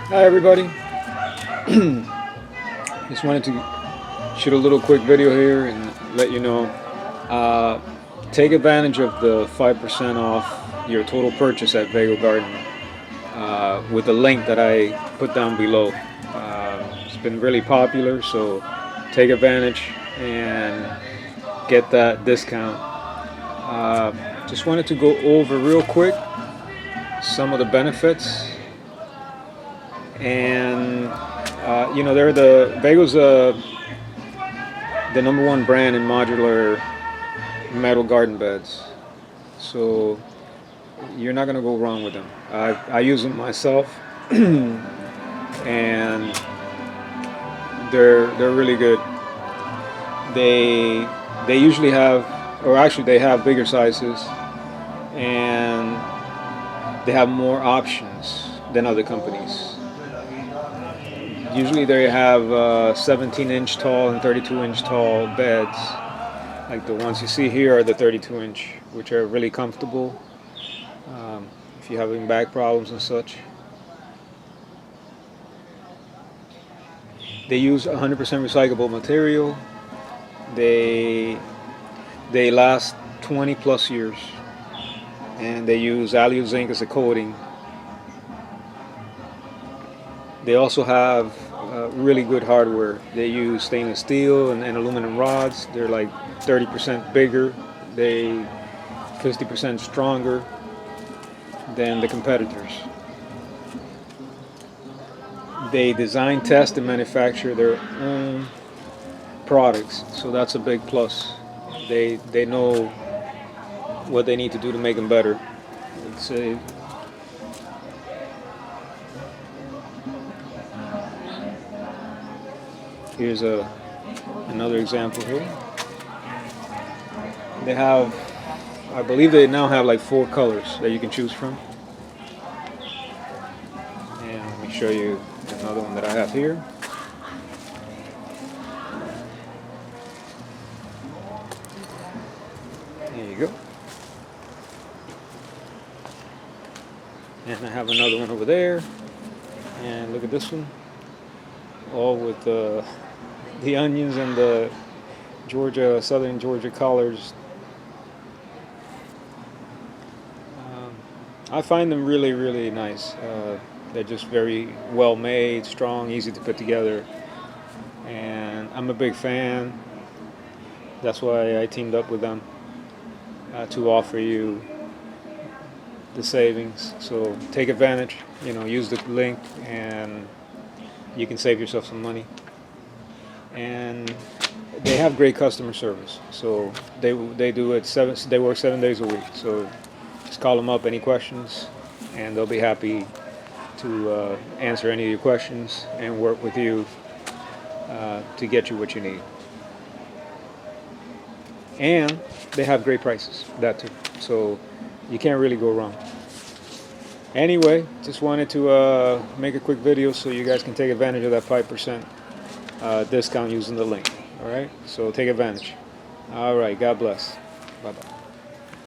Hi everybody. Just wanted to shoot a little quick video here and let you know. Uh, Take advantage of the 5% off your total purchase at Vego Garden with the link that I put down below. It's been really popular, so take advantage and get that discount. Just wanted to go over real quick some of the benefits, and they're Vego's the number one brand in modular metal garden beds, so you're not gonna go wrong with them. I use them myself, and they're really good. They usually have, or actually they have bigger sizes, and they have more options than other companies. Usually they have 17-inch tall and 32-inch tall beds. Like the ones you see here are the 32-inch, which are really comfortable if you're having back problems and such. They use 100% recyclable material. They last 20 plus years, and they use alu zinc as a coating. They also have really good hardware. They use stainless steel and aluminum rods. They're like 30% bigger. They 50% stronger than the competitors. They design, test, and manufacture their own products, so that's a big plus. They know what they need to do to make them better. It's a Here's another example here. They have, I believe they now have like 4 colors that you can choose from. And let me show you another one that I have here. There you go. And I have another one over there. And look at this one. All with the onions and the southern Georgia collards. I find them really, really nice. They're just very well made, strong, easy to put together, and I'm a big fan. That's why I teamed up with them to offer you the savings. So take advantage. Use the link, and you can save yourself some money. And they have great customer service. So they do it they work 7 days a week. So just call them up, any questions, and they'll be happy to answer any of your questions and work with you to get you what you need. And they have great prices, that too. So you can't really go wrong. Anyway, just wanted to make a quick video so you guys can take advantage of that 5% discount using the link. All right, so take advantage. All right, God bless. Bye-bye.